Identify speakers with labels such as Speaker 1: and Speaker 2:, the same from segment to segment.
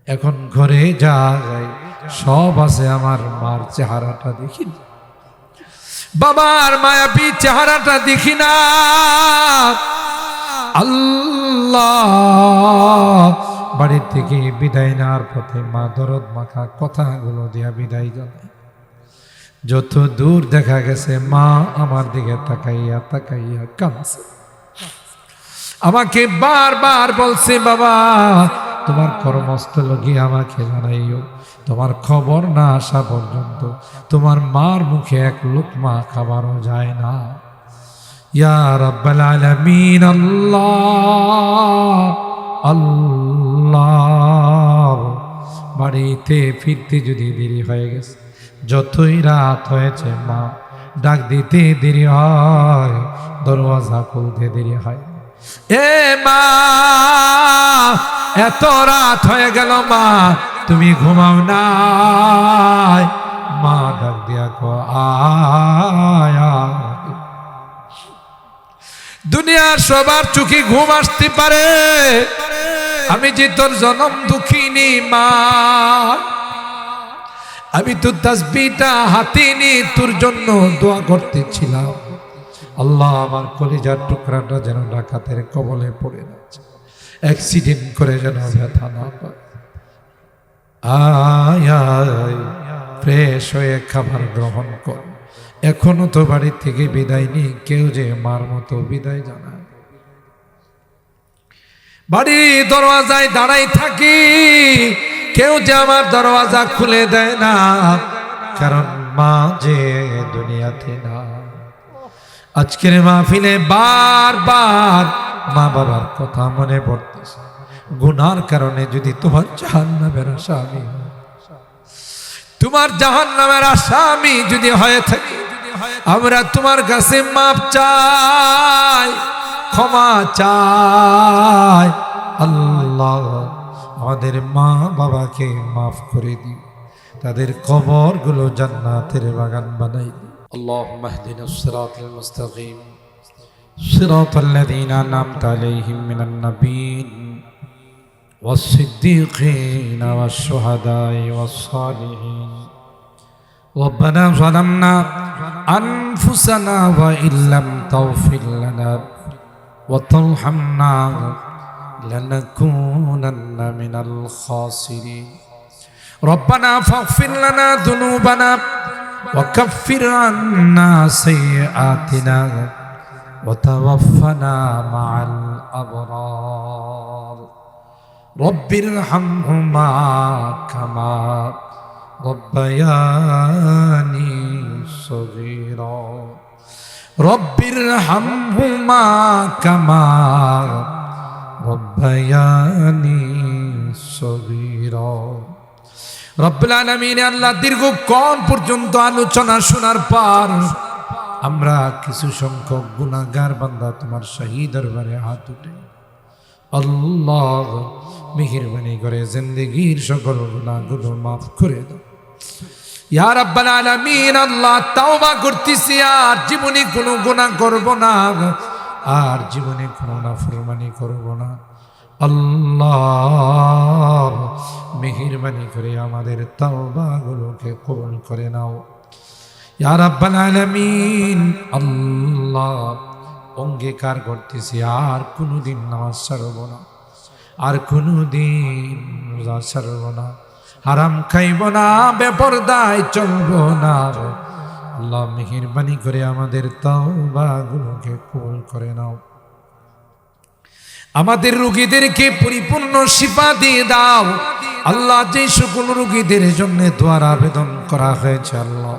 Speaker 1: এখন ঘরে যাই, সব আছে, আমার মার চেহারাটা দেখি না, বাবার মায়াবী চেহারাটা দেখি না। আল্লাহ, বাড়ি থেকে বিদায় নেওয়ার পথে মা দরদ মাখা কথাগুলো দিয়া বিদায় জানায়। যত দূর দেখা গেছে মা আমার দিকে তাকাইয়া তাকাইয়া কাঁদছে। আমাকে বারবার বলছে, বাবা তোমার কর্মস্থল গিয়ে আমাকে জানাইও, তোমার খবর না আসা পর্যন্ত তোমার মার মুখে এক লুকমা খাবারও যায় না। ইয়া রাব্বাল আলামিন, আল্লাহ আল্লাহ। বাড়িতে ফিরতে যদি দেরি হয়ে গেছে, যতই রাত হয়েছে মা ডাক দিতে দেরি হয়, দরওয়াজা খুলতে দেরি হয়। এ মা, এত রাত হয়ে গেল মা, তুমি ঘুমাও না? মা ডাক দিয়া কো, আয়া। দুনিয়ার সবার চোখে ঘুম আসতে পারে, আমি যে তোর জনম দুঃখিনী মা, আমি তো তাসবিহটা হাতে নিয়ে তোর জন্য দোয়া করতেছিলাম। আল্লাহ, আমার কলিজার টুকরাটা যেন ডাকাতের কবলে পড়ে যাচ্ছে, অ্যাক্সিডেন্ট করে যেন ব্যথা না পায়। আয় ফ্রেশ হয়ে খাবার গ্রহণ কর। এখনো তো বাড়ি থেকে বিদায় নেই, কেউ যে মার মতো বিদায় জানায়। বাড়ি দরওয়াজায় দাঁড়াই থাকি, কেউ যে আমার দরওয়াজা খুলে দেয় না, কারণ মা যে দুনিয়াতে না। আজকের মাহফিলে বারবার মা বাবার কথা মনে পড়তেছে। গুনার কারণে যদি তোমার জাহান্নামের আসামি, তোমার জাহান্নামের আসামি যদি হয়ে থাকে, আমরা তোমার কাছে মাপ চাই, ক্ষমা চাই। আল্লাহ, আমাদের মা বাবাকে মাফ করে দিও, তাদের কবরগুলো জান্নাতের বাগান বানাই দিও। اللهم اهدنا الصراط المستقيم صراط الذين أنعمت عليهم من النبيين والصديقين والشهداء والصالحين. ربنا ظلمنا أنفسنا وإن لم تغفر لنا وترحمنا لنكونن من الخاسرين. ربنا فاغفر لنا ذنوبنا وكفر عنا سيئاتنا وتوفنا مع الأبرار. رب ارحمهما كما ربياني صغيرا. رب ارحمهما كما ربياني صغيرا. রব্বুল আলামিন, আল্লাহ দীর্ঘক্ষণ পর্যন্ত আলোচনা শোনার পর আমরা কিছু সংখ্যক গুনাহগার বান্দা তোমার শাহী দরবারে হাত উঠে, আল্লাহ মেহেরবানি করে জিন্দেগীর সকল গুনাহগুলো মাফ করে দাও। ইয়া রাব্বাল আলামিন, আল্লাহ তাওবা করতেছি, আর জীবনে কোনো গুনাহ করব না, আর জীবনে কোনো নাফরমানি করব না। আল্লাহ মেহেরবানি করে আমাদের তাওবাগুলোকে কবুল করে নাও ইয়া রাব্বাল আলামিন। আল্লাহ অঙ্গীকার করতেছি, আর কোনোদিন নামাজ ছাড়ব না, আর কোনোদিন রোজা ছাড়ব না, হারাম খাইব না, বেপরদায় চলব না। আল্লাহ মেহেরবানি করে আমাদের তাওবাগুলোকে কবুল করে নাও। আমাদের রোগীদেরকে পরিপূর্ণ শিফা দিয়ে দাও। আল্লাহ, যে সকল রোগীদের জন্য দোয়ার আবেদন করা হয়েছে, আল্লাহ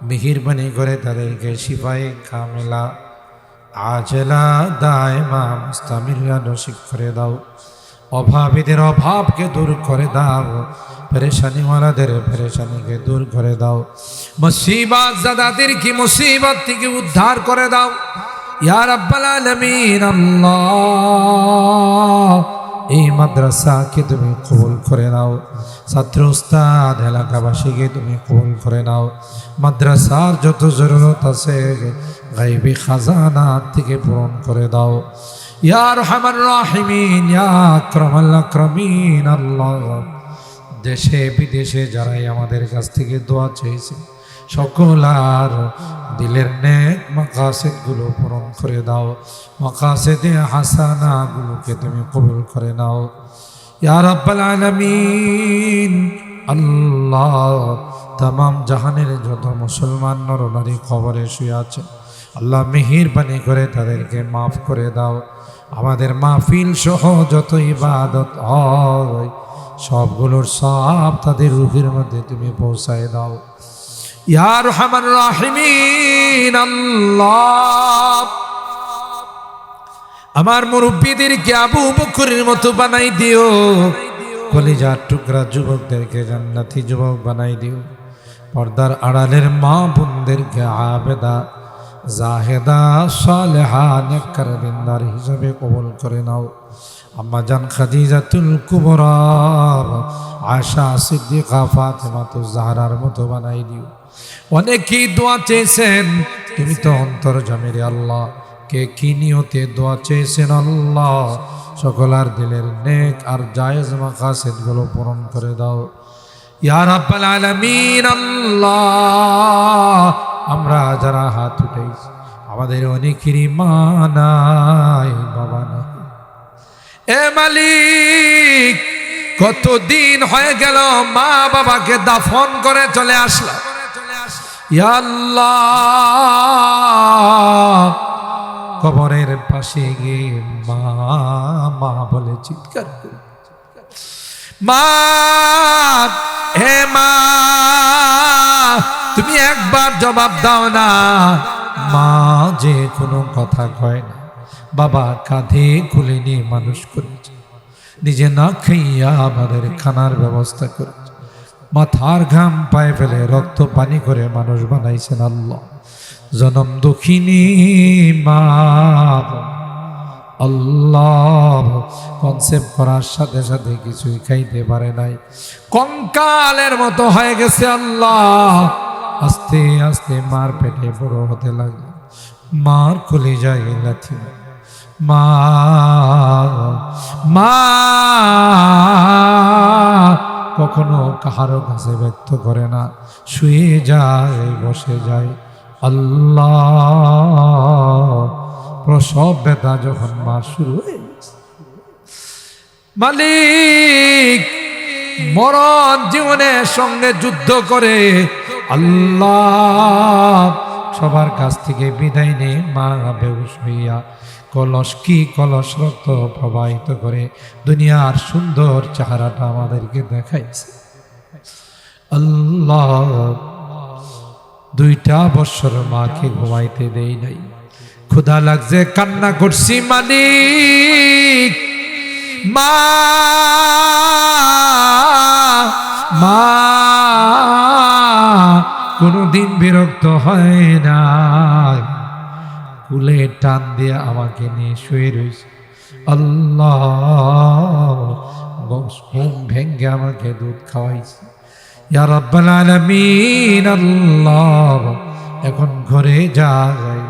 Speaker 1: মেহেরবানি করে তাদেরকে শিফায়ে কামিলা আজলা দায়মা মুস্তামিরা নসিব করে দাও। অভাবীদের অভাবকে দূর করে দাও, পেরেশানিওয়ালাদের পেরেশানিকে দূর করে দাও, মুসিবত জাদাদেরকে মুসিবত থেকে উদ্ধার করে দাও ইয়া রাব্বাল আলামিন। আল্লাহ, এই মাদ্রাসাকে তুমি কবুল করে নাও, ছাত্র উস্তাদ এলাকাবাসীকে তুমি কবুল করে নাও। মাদ্রাসার যত জরুরত আছে গায়বী খাজানা থেকে পূরণ করে দাও ইয়া আরহামার রাহিমিন, ইয়া আকরামাল আকরামিন। আল্লাহ, দেশে বিদেশে যারাই আমাদের কাছ থেকে দোয়া চেয়েছে সকল আর দিলের নেক মাকাসিদ গুলো পূরণ করে দাও, মাকাসিদে হাসানা গুলোকে তুমি কবুল করে নাও ইয়া রাব্বাল আলামিন। আল্লাহ, তামাম জাহানের যত মুসলমান নরনারী কবরে শুয়ে আছে আল্লাহ মেহেরবানি করে তাদেরকে মাফ করে দাও। আমাদের মাহফিল সহ যত ইবাদত হয় সবগুলোর সব তাদের রূহের মধ্যে তুমি পৌঁছায় দাও ইয়া আরহামার রাহিমিন। আল্লাহ, আমার মুরব্বীদেরকে আবু বকরের মতো বানাই দিও, কলিজার টুকরা যুবকদেরকে জান্নাতি যুবক বানাই দিও, পর্দার আড়ালের মা বোনদেরকে আবেদা জাহেদা সালেহা নেককার দিনদার হিসাবে কবুল করে নাও। আম্মা জান খাদিজাতুল কুবরা, আয়েশা সিদ্দিকা, ফাতেমাতুজ জাহরার মতো বানাই দিও। অনেকেই দোয়া চেয়েছেন, তুমি তো অন্তর্যামী রে আল্লাহ, কে কি নিয়তে দোয়া চেয়েছেন আল্লাহ সকলার দিলের নেক আর জায়েজ মাকাসিদ গুলো পূরণ করে দাও ইয়া রাব্বাল আলামিন। আল্লাহ, আমরা যারা হাত উঠাইছি আমাদের অনেকেরই মা নাই, বাবা নাই। এ মালিক, কতদিন হয়ে গেল মা বাবাকে দাফন করে চলে আসলাম ইয়া আল্লাহ, কবরের পাশে গিয়ে মা মা বলে চিৎকার করি, মা হে মা, তুমি একবার জবাব দাও না। মা যে কোনো কথা কয় না, বাবা কাঁধে খুলে নিয়ে মানুষ করেছে, নিজে না খাইয়া আমাদের খানার ব্যবস্থা করেছে, মাথার ঘাম পায়ে ফেলে রক্ত পানি করে মানুষ বানাইছেন আল্লাহ। জনম দুঃখিনী মা আল্লাহ, কনসেপ্ট করার সাথে সাথে কিছুই খাইতে পারে নাই, কঙ্কালের মতো হয়ে গেছে আল্লাহ। আস্তে আস্তে মার পেটে বড় হতে লাগলো, মার কলিজায় লাথি, মা মা কখনো কাহারো কাছে ব্যক্ত করে না, শুয়ে যায় বসে যায়। আল্লাহ, প্রসব ব্যথা যখন মা শুরু হয়ে গেছে, মালিক মরণ জীবনের সঙ্গে যুদ্ধ করে আল্লাহ সবার কাছ থেকে বিদায় নিয়ে মা বেহুশ হইয়া কলস কি কলস রক্ত প্রবাহিত করে দুনিয়ার সুন্দর চেহারাটা আমাদেরকে দেখাইছে আল্লাহ। 2টা বছর মাকে ঘুমাইতে দেই নাই, ক্ষুধা লাগছে কান্না করছি মালিক, মা মা কোনদিন বিরক্ত হয় না, কুলে টান দিয়ে আমাকে নিয়ে শুয়ে রয়েছে আল্লাহ, ঘুম ভেঙ্গে আমাকে দুধ খাওয়াইছে ইয়া রাব্বাল আলামিন। আল্লাহ, এখন ঘরে যাই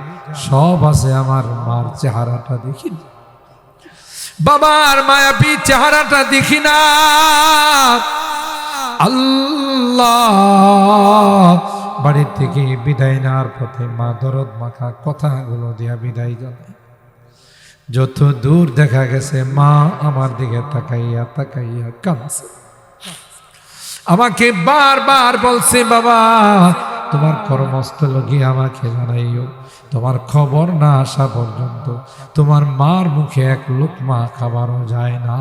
Speaker 1: সব আছে, আমার মার চেহারাটা দেখি না, বাবার মায়াবী চেহারাটা দেখি না আল্লাহ। বাড়ি থেকে বিদায় নেওয়ার পথে মা দরদ মাখা কথাগুলো দিয়া বিদায় জানায়। যত দূর দেখা গেছে মা আমার দিকে তাকাইয়া তাকাইয়া কাঁদছে, আমাকে বারবার বলছে বাবা তোমার কর্মস্থল গিয়ে আমাকে জানাইও, তোমার খবর না আসা পর্যন্ত তোমার মার মুখে এক লুকমা খাবারও যায় না।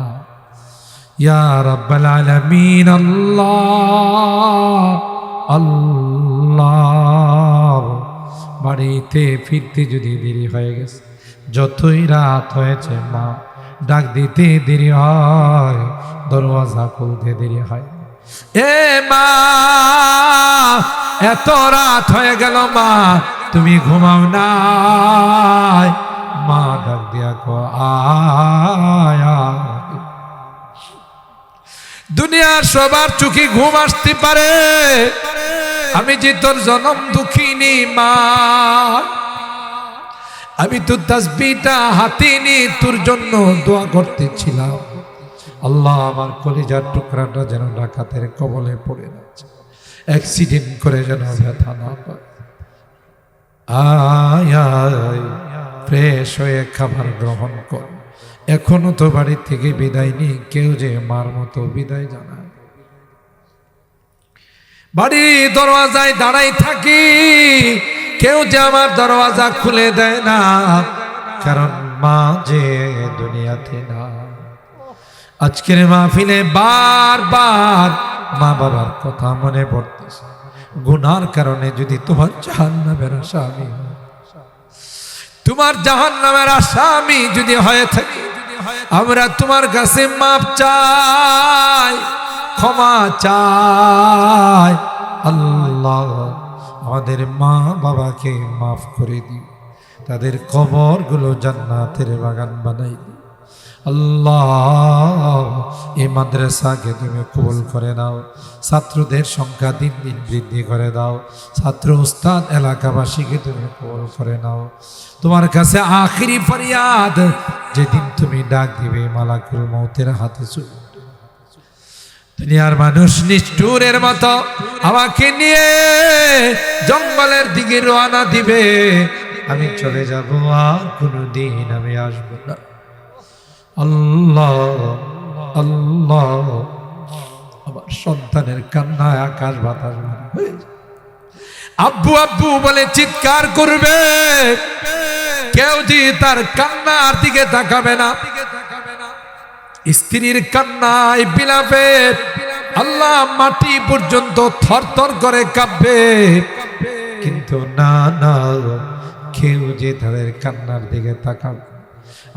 Speaker 1: ইয়া রাব্বাল আলামিন আল্লাহ আল্লাহ, বাড়িতে ফিরতে যদি দেরি হয়ে গেছে, যতই রাত হয়েছে মা ডাক দিতে দেরি হয়, দরওয়াজা খুলতে দেরি হয়। এ মা, এত রাত হয়ে গেল মা, তুমি ঘুমাও না? মা ডাক দিয়া কো আয়া, দুনিয়ার সবার চোখে ঘুম আসতে পারে, আমি যে তোর জনম দুঃখিনী মা, আমি তো তাসবিহটা হাতে নিয়ে তোর জন্য দোয়া করতেছিলাম, আল্লাহ আমার কলিজার টুকরাটা যেন ডাকাতের কবলে পড়ে যাচ্ছে, অ্যাক্সিডেন্ট করে যেন ব্যথা না পায়। আয় আয় ফ্রেশ হয়ে খাবার গ্রহণ কর। এখনো তো বাড়ি থেকে বিদায় নেই, কেউ যে মার মতো বিদায় জানায়। বাড়ি দরওয়াজায় দাঁড়াই থাকি, কেউ যে আমার দরওয়াজা খুলে দেয় না, কারণ মা যে দুনিয়াতে না। আজকের মাহফিলে বারবার মা বাবার কথা মনে পড়তেছে। গুনার কারণে যদি তোমার জাহান্নামের আসামি, তোমার জাহান্নামের আসামি যদি হয়ে থাকে, আমরা তোমার কাছে মাপ চাই, ক্ষমা চাই। আল্লাহ আমাদের মা বাবাকে মাফ করে দিও, তাদের কবরগুলো জান্নাতের বাগান বানাই দিও। আল্লাহ এই মাদ্রাসাকে তুমি কবুল করে নাও, ছাত্রদের সংখ্যা দিন দিন বৃদ্ধি করে দাও, ছাত্র উস্তাদ এলাকাবাসীকে তুমি কবুল করে নাও। তোমার কাছে আখিরি ফরিয়াদ, যেদিন তুমি ডাক দিবে মালাকুল মউতের হাতে চলে, দুনিয়ার মানুষ নিষ্ঠুরের মতো আমাকে নিয়ে জঙ্গলের দিকে রওনা দিবে, আমি চলে যাব, আর কোনোদিন আমি আসবো না। আল্লাহ আল্লাহ আমার সন্তানের কান্নায় আকাশ বাতাস হয়ে যায়। আব্বু আব্বু বলে চিৎকার করবে, কেউ যে তার কান্নার দিকে তাকাবে না। স্ত্রীর কান্নায় বিলাপে আল্লাহ মাটি পর্যন্ত থরথর করে কাঁপবে, কিন্তু না না, কেউ যে তাদের কান্নার দিকে তাকাবে।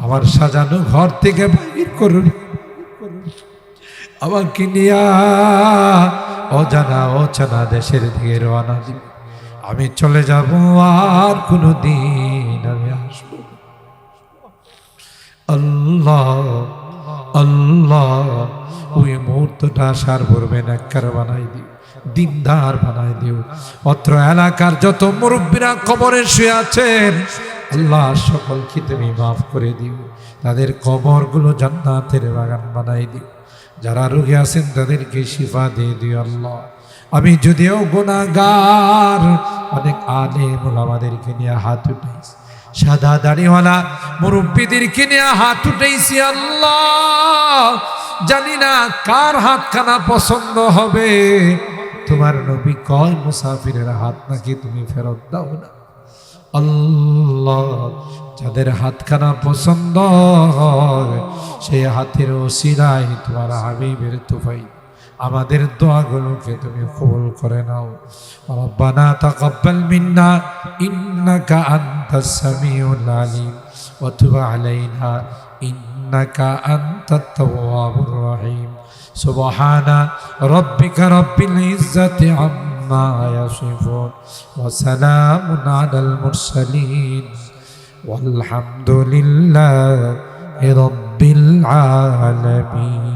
Speaker 1: আমার সাজানো ঘর থেকে বাইর করুন, আমাকে নিয়া অজানা অচেনা দেশের দিকে রওনা দিবে, আমি চলে যাব, আর কোনোদিন আমি আসবো। আল্লাহ আল্লাহ ওই মুহূর্তটা সার ভরবে না, কার বানাই দিও, দিনদার বানাই দিও। অত্র এলাকার যত মুরব্বীরা কবরে শুয়ে আছেন, আল্লাহ সকলকে তুমি মাফ করে দিও, তাদের কবরগুলো জান্নাতের বাগান বানাই দিও। যারা রোগী আছেন তাদেরকে শিফা দিয়ে দিও। আল্লাহ আমি যদিও গুনাহগার, অনেক আলেম ওলামাদেরকে নিয়ে হাত উঠাইছি, সাদা দাড়িওয়ালা মুরব্বীদেরকে নিয়ে হাত উঠাইছি। আল্লাহ জানি না কার হাতখানা পছন্দ হবে। তোমার নবী কয় মুসাফিরের হাত নাকি তুমি ফেরত দাও না। আল্লাহ যাদের হাতখানা পছন্দ হয়, সেই হাতের ওসিলায় তোমার হাবিবের তুফাই আমাদের দোয়াগুলোকে তুমি কবুল করে নাও। রব্বানা তাকাব্বাল মিন্না ইন্নাকা আনতাস সামিউল আলিম ওয়া তুব আলাইনা ইন্নাকা আনতাত তাওয়াবুর রহিম। সুবহানা রাব্বিকা রাব্বিল ইজ্জাতি আম্মা ইয়াসিফুন ওয়া সালামুন আলাল মুরসালিন ওয়ালহামদুলিল্লাহি রাব্বিল আলামিন।